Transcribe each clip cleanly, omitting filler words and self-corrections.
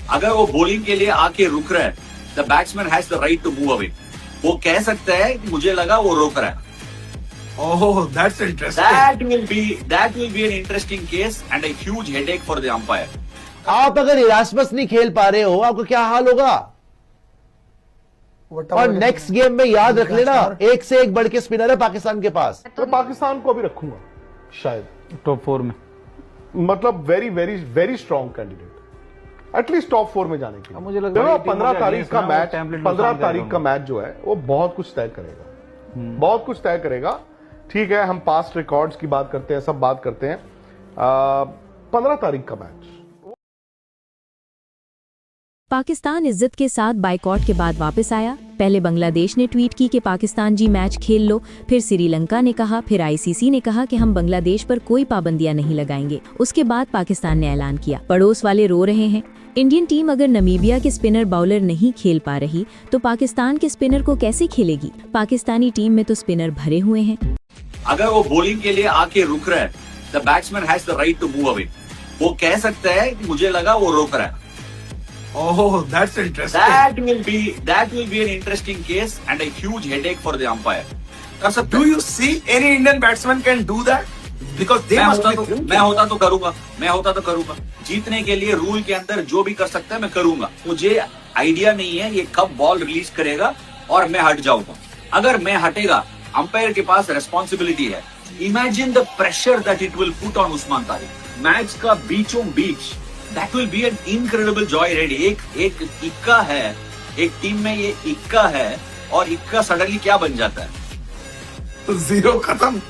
अगर वो बॉलिंग के लिए आके रुक रहा है, the batsman has the right to move away. वो कह सकता है कि मुझे लगा वो रोक रहा है। Oh, that's interesting. That will be an interesting case and a huge headache for the umpire. आप अगर इरास्मस नहीं खेल पा रहे हो, आपको क्या हाल होगा? और नेक्स्ट गेम में याद रख लेना, एक से एक बढ़ के स्पिनर है पाकिस्तान के पास। मैं पाकिस्तान को भी रखूंगा शायद टॉप 4 में, मतलब very very very strong candidate, at least top 4 में जाने के लिए। मुझे लग रहा है 15 तारीख का मैच, 15 तारीख का मैच जो है वो बहुत कुछ तय करेगा, बहुत कुछ तय करेगा। ठीक है, हम पास्ट रिकॉर्ड्स की बात करते हैं, सब बात करते हैं। 15 तारीख का मैच। पाकिस्तान इज्जत के साथ बाइकॉट के बाद वापस आया। पहले बांग्लादेश ने ट्वीट की कि पाकिस्तान जी मैच खेल लो, फिर श्रीलंका ने कहा, फिर आईसीसी ने कहा कि हम बांग्लादेश पर कोई पाबंदियां नहीं लगाएंगे। उसके बाद पाकिस्तान ने ऐलान किया। पड़ोस वाले रो रहे हैं। इंडियन टीम अगर नमीबिया के स्पिनर बाउलर नहीं खेल पा रही तो पाकिस्तान के स्पिनर को कैसे खेलेगी? पाकिस्तानी टीम में तो स्पिनर भरे हुए हैं। अगर वो बॉलिंग के लिए आके रुक रहा है, the batsman has the right to move away. वो कह सकता है कि मुझे लगा वो रोक रहा है। Oh, that's interesting. That will be an interesting case and a huge headache for the umpire. So, do you see any Indian batsman can do that? Because they must be. मैं होता तो करूंगा। जीतने के लिए रूल के अंदर जो भी कर सकता है मैं करूंगा। मुझे आइडिया नहीं है ये कब बॉल रिलीज करेगा और मैं हट जाऊंगा। अगर मैं हटेगा, अंपायर के पास रेस्पॉन्सिबिलिटी है। Imagine the pressure that it will put on Usman Tariq. Match का बीचों बीच that will be an incredible joy ride. एक इक्का है, एक टीम में ये इक्का है और इक्का सडनली क्या बन जाता है? तो 0 खत्म।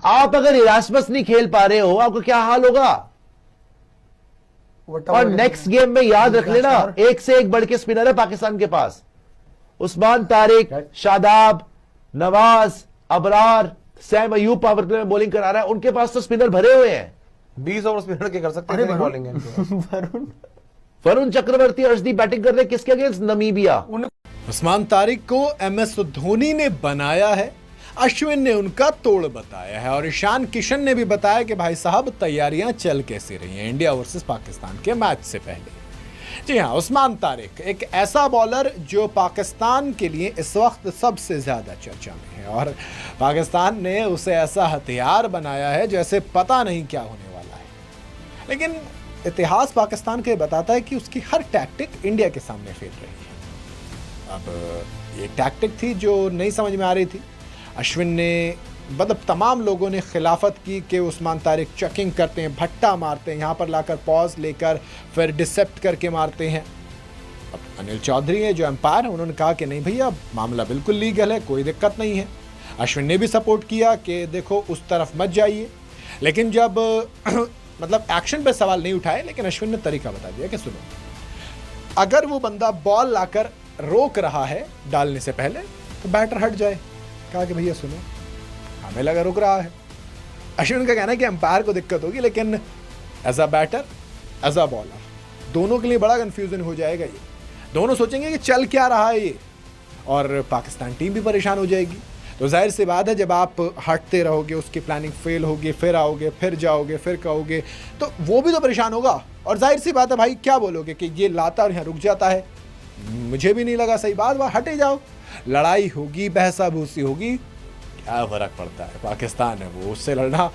आप अगर इरास्मस नहीं खेल पा रहे हो, आपको क्या हाल होगा? और नेक्स्ट गेम में याद रख लेना, एक से एक बढ़ के स्पिनर है पाकिस्तान के पास। उस्मान तारिक, शादाब, नवाज, अबरार, सैम अयूब पावर प्ले में बॉलिंग करा रहा है। उनके पास तो स्पिनर भरे हुए हैं। 20 ओवर स्पिनर के कर सकते हैं बॉलिंग है। वरुण चक्रवर्ती, अर्शदीप बैटिंग कर रहे हैं किसके अगेंस्ट? नमीबिया। उस्मान तारिक को MS धोनी ने बनाया है, अश्विन ने उनका तोड़ बताया है और ईशान किशन ने भी बताया कि भाई साहब तैयारियां चल कैसी रही हैं इंडिया वर्सेस पाकिस्तान के मैच से पहले। जी हाँ, उस्मान तारिक एक ऐसा बॉलर जो पाकिस्तान के लिए इस वक्त सबसे ज्यादा चर्चा में है और पाकिस्तान ने उसे ऐसा हथियार बनाया है जैसे पता नहीं क्या होने वाला है। लेकिन इतिहास पाकिस्तान के बताता है कि उसकी हर टैक्टिक इंडिया के सामने फेल रही है। अब ये टैक्टिक थी जो नहीं समझ में आ रही थी। अश्विन ने मतलब तमाम लोगों ने खिलाफत की कि उस्मान तारिक चेकिंग करते हैं, भट्टा मारते हैं, यहाँ पर लाकर पॉज लेकर फिर डिसेप्ट करके मारते हैं। अब अनिल चौधरी है जो एम्पायर, उन्होंने कहा कि नहीं भैया मामला बिल्कुल लीगल है, कोई दिक्कत नहीं है। अश्विन ने भी सपोर्ट किया कि देखो उस तरफ मत जाइए। लेकिन जब मतलब एक्शन पे सवाल नहीं उठाए, लेकिन अश्विन ने तरीका बता दिया कि सुनो, अगर वो बंदा बॉल लाकर रोक रहा है डालने से पहले तो बैटर हट जाए। कहा कि भैया सुनो, हमें लगा रुक रहा है। अश्विन का कहना है कि अंपायर को दिक्कत होगी, लेकिन as a batter, as a bowler दोनों के लिए बड़ा कंफ्यूजन हो जाएगा। ये दोनों सोचेंगे कि चल क्या रहा है ये, और पाकिस्तान टीम भी परेशान हो जाएगी। तो जाहिर सी बात है जब आप हटते रहोगे, उसकी प्लानिंग फेल होगी, फिर आओगे, फिर जाओगे, फिर कहोगे, तो वो भी तो परेशान होगा। और जाहिर सी बात है भाई क्या बोलोगे कि ये लाता और यहाँ रुक जाता है, मुझे भी नहीं लगा सही बात, वह हटे जाओ, लड़ाई होगी, बहसा भूसी होगी, क्या फर्क पड़ता है। पाकिस्तान है वो, उससे लड़ना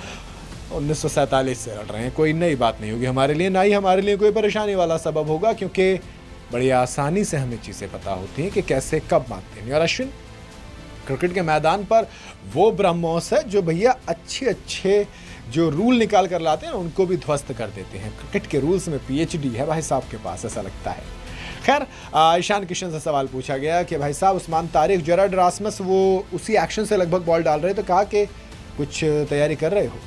1947 से लड़ रहे हैं, कोई नई बात नहीं होगी हमारे लिए, ना ही हमारे लिए कोई परेशानी वाला सबब होगा, क्योंकि बड़ी आसानी से हमें चीज़ें पता होती हैं कि कैसे कब मारते हैं। और अश्विन क्रिकेट के मैदान पर वो ब्रह्मोस है जो भैया अच्छे जो रूल निकाल कर लाते हैं उनको भी ध्वस्त कर देते हैं। क्रिकेट के रूल्स में PhD है भाई साहब के पास, ऐसा लगता है। खैर, ईशान किशन से सवाल पूछा गया कि भाई साहब उस्मान तारिक, जेरार्ड रासमस वो उसी एक्शन से लगभग बॉल डाल रहे, तो कहा कि कुछ तैयारी कर रहे हो?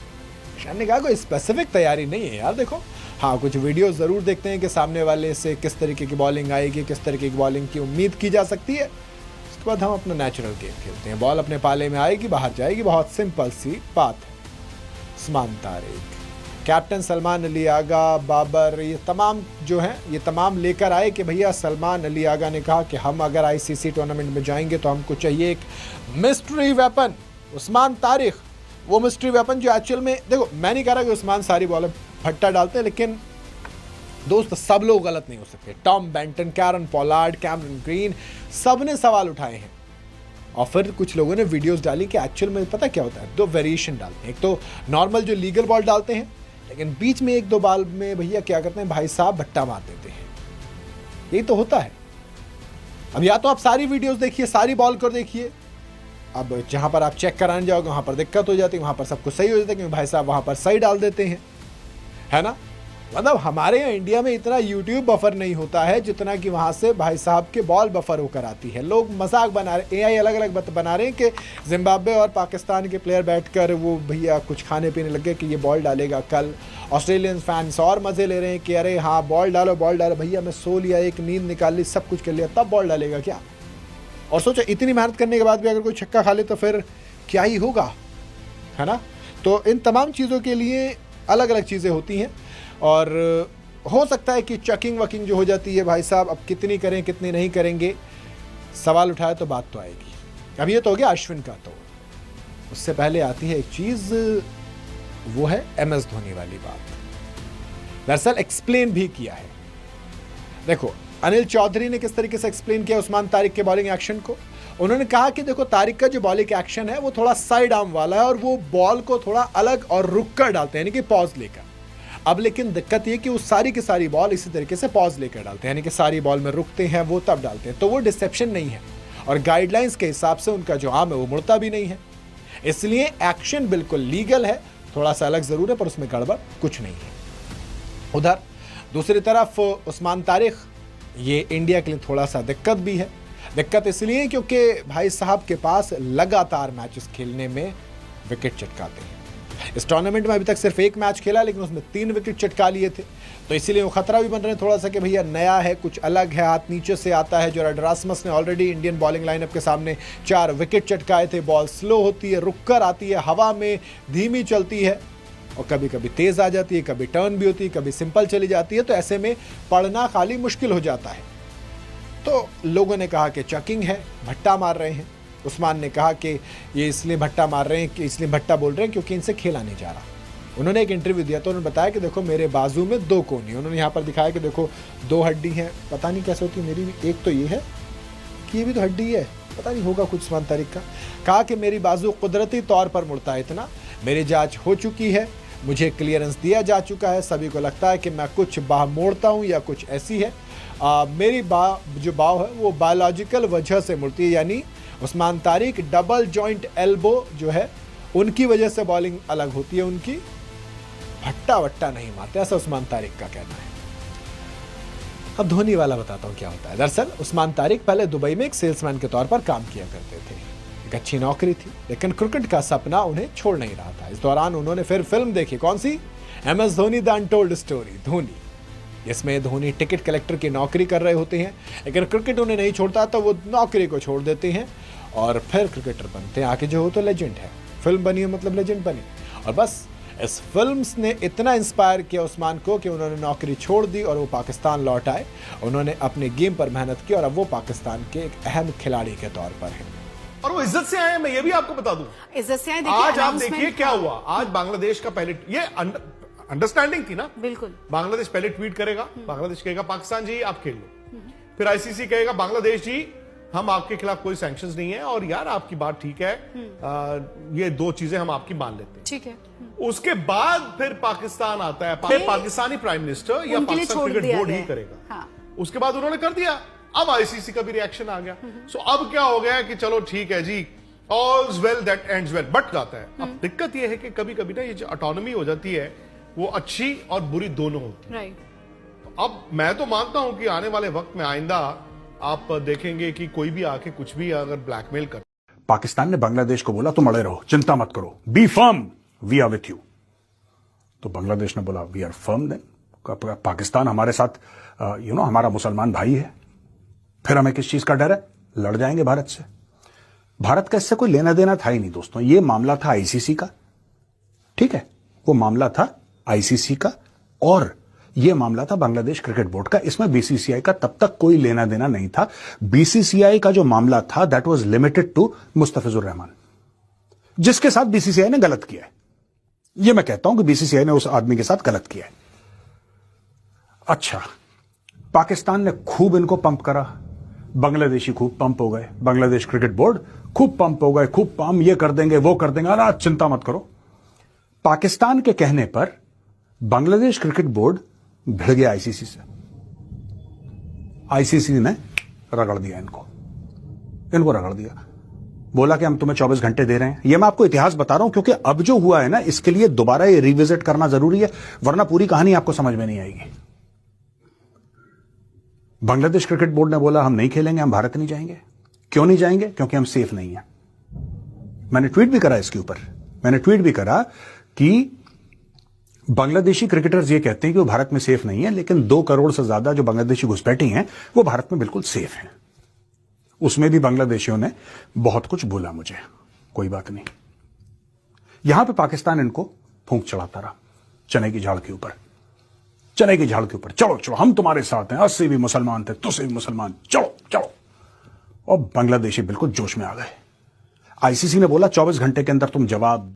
ईशान ने कहा कोई स्पेसिफिक तैयारी नहीं है यार, देखो हाँ कुछ वीडियो ज़रूर देखते हैं कि सामने वाले से किस तरीके की बॉलिंग आएगी, किस तरीके की बॉलिंग की उम्मीद की जा सकती है। उसके बाद हम अपना नेचुरल गेम खेलते हैं, बॉल अपने पाले में आएगी, बाहर जाएगी, बहुत सिंपल सी बात है। उस्मान तारिक, कैप्टन सलमान अली आगा, बाबर, ये तमाम जो हैं ये तमाम लेकर आए कि भैया सलमान अली आगा ने कहा कि हम अगर ICC टूर्नामेंट में जाएंगे तो हमको चाहिए एक मिस्ट्री वेपन, उस्मान तारिक। वो मिस्ट्री वेपन जो एक्चुअल में, देखो मैं नहीं कह रहा कि उस्मान सारी बॉल भट्टा डालते हैं, लेकिन दोस्त सब लोग गलत नहीं हो सकते। Tom Benton, Kieron Pollard, Cameron green, सब ने सवाल उठाए हैं। और फिर कुछ लोगों ने वीडियोस डाली कि एक्चुअल में पता क्या होता है, दो वेरिएशन डालते हैं। एक तो नॉर्मल जो लीगल बॉल डालते हैं, लेकिन बीच में एक दो बॉल में भैया क्या करते हैं भाई साहब, भट्टा मार देते हैं। यही तो होता है। अब या तो आप सारी वीडियोस देखिए, सारी बॉल को देखिए। अब जहां पर आप चेक कराने जाओगे वहां पर दिक्कत हो जाती है, वहां पर सब कुछ सही हो जाता है, क्योंकि भाई साहब वहां पर सही डाल देते हैं, है ना। मतलब हमारे यहाँ इंडिया में इतना यूट्यूब बफर नहीं होता है जितना कि वहाँ से भाई साहब के बॉल बफर होकर आती है। लोग मजाक बना रहे, एआई अलग अलग बना रहे हैं कि जिम्बाब्वे और पाकिस्तान के प्लेयर बैठकर वो भैया कुछ खाने पीने लगे कि ये बॉल डालेगा कल। ऑस्ट्रेलियन फैंस और मज़े ले रहे हैं कि अरे हाँ बॉल डालो बॉल डालो। भैया मैं सो लिया, एक नींद निकाल ली, सब कुछ कर लिया, तब बॉल डालेगा क्या? और सोचो इतनी मेहनत करने के बाद भी अगर कोई छक्का खा ले तो फिर क्या ही होगा, है ना। तो इन तमाम चीज़ों के लिए अलग अलग चीज़ें होती हैं। और हो सकता है कि चकिंग वकिंग जो हो जाती है भाई साहब, अब कितनी करें कितनी नहीं करेंगे, सवाल उठाए तो बात तो आएगी। अब ये तो हो गया अश्विन का। तो उससे पहले आती है एक चीज़, वो है MS धोनी वाली बात। दरअसल एक्सप्लेन भी किया है। देखो अनिल चौधरी ने किस तरीके से एक्सप्लेन किया उस्मान तारिक के बॉलिंग एक्शन को। उन्होंने कहा कि देखो तारिक का जो बॉलिंग एक्शन है वो थोड़ा साइड आर्म वाला है और वो बॉल को थोड़ा अलग और रुक कर डालते हैं, यानी कि पॉज लेकर। अब लेकिन दिक्कत ये कि वो सारी की सारी बॉल इसी तरीके से पॉज लेकर डालते हैं, यानी कि सारी बॉल में रुकते हैं वो तब डालते हैं, तो वो डिसेप्शन नहीं है। और गाइडलाइंस के हिसाब से उनका जो आर्म है वो मुड़ता भी नहीं है, इसलिए एक्शन बिल्कुल लीगल है। थोड़ा सा अलग जरूर है पर उसमें गड़बड़ कुछ नहीं है। उधर दूसरी तरफ उस्मान तारिक, ये इंडिया के लिए थोड़ा सा दिक्कत भी है। दिक्कत इसलिए क्योंकि भाई साहब के पास लगातार मैचेस खेलने में विकेट चटकाते हैं। इस टूर्नामेंट में अभी तक सिर्फ एक मैच खेला, लेकिन उसमें 3 विकेट चटका लिए थे, तो इसीलिए वो खतरा भी बन रहे हैं थोड़ा सा कि भैया नया है, कुछ अलग है, हाथ नीचे से आता है। जो रासमस ने ऑलरेडी इंडियन बॉलिंग लाइनअप के सामने 4 विकेट चटकाए थे। बॉल स्लो होती है, रुक कर आती है, हवा में धीमी चलती है और कभी कभी तेज आ जाती है, कभी टर्न भी होती है, कभी सिंपल चली जाती है। तो ऐसे में पढ़ना खाली मुश्किल हो जाता है। तो लोगों ने कहा कि चकिंग है, भट्टा मार रहे हैं। उस्मान ने कहा कि ये इसलिए भट्टा मार रहे हैं, कि इसलिए भट्टा बोल रहे हैं क्योंकि इनसे खेला नहीं जा रहा। उन्होंने एक इंटरव्यू दिया तो उन्होंने बताया कि देखो मेरे बाजू में 2 कोनी, उन्होंने यहाँ पर दिखाया कि देखो 2 हड्डी हैं, पता नहीं कैसे होती, मेरी भी एक तो ये है कि ये भी तो हड्डी है, पता नहीं होगा कुछ उस्मान तारिक का। कहा कि मेरी बाजू कुदरती तौर पर मुड़ता है इतना, मेरी जाँच हो चुकी है, मुझे क्लियरेंस दिया जा चुका है, सभी को लगता है कि मैं कुछ बाह मोड़ता हूँ या कुछ ऐसी है। मेरी जो बाव है वो बायोलॉजिकल वजह से मुड़ती है, यानी Usman Tariq double joint elbow जो है उनकी वजह से बॉलिंग अलग होती है उनकी, भट्टा वट्टा नहीं मारते, ऐसा उस्मान तारिक का कहना है। अब धोनी वाला बताता हूँ क्या होता है। दरअसल उस्मान तारिक पहले दुबई में एक सेल्समैन के तौर पर काम किया करते थे, एक अच्छी नौकरी थी, लेकिन क्रिकेट का सपना उन्हें छोड़ नहीं रहा था। इस दौरान उन्होंने फिर फिल्म देखी, कौन सी? MS Dhoni the untold story, Dhoni. इसमें धोनी टिकट कलेक्टर की नौकरी कर रहे होते हैं, लेकिन क्रिकेट उन्हें नहीं छोड़ता तो वो नौकरी को छोड़ देते हैं और फिर क्रिकेटर बनते हैं। आके जो हो तो लेजेंड है, फिल्म बनी है मतलब लेजेंड बनी। और बस इस फिल्म ने इतना इंस्पायर किया उस्मान को कि उन्होंने नौकरी छोड़ दी और वो पाकिस्तान लौट आए। उन्होंने अपने गेम पर मेहनत की और अब वो पाकिस्तान के एक अहम खिलाड़ी के तौर पर है। और वो इज्जत से आए, मैं ये भी आपको बता दूं, इज्जत से आए। आज आप देखिए क्या हुआ। आज बांग्लादेश का पहले, ये अंडरस्टैंडिंग थी ना, बिल्कुल। बांग्लादेश पहले ट्वीट करेगा, बांग्लादेश कहेगा पाकिस्तान जी आप खेल लो, फिर ICC कहेगा बांग्लादेश जी हम आपके खिलाफ कोई सैंक्शंस नहीं है और यार आपकी बात ठीक है, ये 2 चीजें हम आपकी मान लेते हैं, ठीक है। उसके बाद फिर पाकिस्तान आता है, फिर पाकिस्तानी प्राइम मिनिस्टर या पाकिस्तान क्रिकेट बोर्ड ही करेगा। हाँ। उसके बाद उन्होंने कर दिया, अब ICC का भी रिएक्शन आ गया। सो अब क्या हो गया कि चलो ठीक है जी, all's well that ends well, but जाता है। अब दिक्कत यह है कि कभी कभी ना ये जो ऑटोनॉमी हो जाती है वो अच्छी और बुरी दोनों होती है। राइट। अब मैं तो मानता हूं कि आने वाले वक्त में आइंदा आप देखेंगे कि कोई भी आके कुछ भी अगर ब्लैकमेल कर, पाकिस्तान ने बांग्लादेश को बोला तुम अड़े रहो, चिंता मत करो, be firm, we are with you. तो बांग्लादेश ने बोला we are firm, then Pakistan हमारे साथ हमारा मुसलमान भाई है, फिर हमें किस चीज का डर है, लड़ जाएंगे भारत से। भारत का इससे कोई लेना देना था ही नहीं दोस्तों, ये मामला था ICC का, ठीक है, वो मामला था ICC का और ये मामला था बांग्लादेश क्रिकेट बोर्ड का। इसमें BCCI का तब तक कोई लेना देना नहीं था। BCCI का जो मामला था that was limited to Mustafizur Rahman, जिसके साथ BCCI ने गलत किया है। ये मैं कहता हूं कि BCCI ने उस आदमी के साथ गलत किया है। अच्छा, पाकिस्तान ने खूब इनको पंप करा, बांग्लादेशी खूब पंप हो गए, बांग्लादेश क्रिकेट बोर्ड खूब पंप हो गए, खूब हम ये कर देंगे वो कर देंगे। अरे चिंता मत करो। पाकिस्तान के कहने पर बांग्लादेश क्रिकेट बोर्ड भिड़ गया आईसीसी से। आईसीसी ने रगड़ दिया इनको रगड़ दिया, बोला कि हम तुम्हें 24 घंटे दे रहे हैं। यह मैं आपको इतिहास बता रहा हूं क्योंकि अब जो हुआ है ना, इसके लिए दोबारा ये रिविजिट करना जरूरी है, वरना पूरी कहानी आपको समझ में नहीं आएगी। बांग्लादेश क्रिकेट बोर्ड ने बोला हम नहीं खेलेंगे, हम भारत नहीं जाएंगे। क्यों नहीं जाएंगे? क्योंकि हम सेफ नहीं हैं। मैंने ट्वीट भी करा इसके ऊपर, मैंने ट्वीट भी करा कि बांग्लादेशी क्रिकेटर्स ये कहते हैं कि वो भारत में सेफ नहीं है, लेकिन 2 करोड़ से ज्यादा जो बांग्लादेशी घुसपैठी हैं वो भारत में बिल्कुल सेफ हैं। उसमें भी बांग्लादेशियों ने बहुत कुछ बोला मुझे, कोई बात नहीं। यहां पे पाकिस्तान इनको फूंक चढ़ाता रहा चने की झाड़ के ऊपर, चने की झाड़ के ऊपर। चलो चलो हम तुम्हारे साथ हैं, 80 भी मुसलमान थे, तुझसे भी मुसलमान, चलो चलो। और बांग्लादेशी बिल्कुल जोश में आ गए। आईसीसी ने बोला 24 घंटे के अंदर तुम जवाब दो।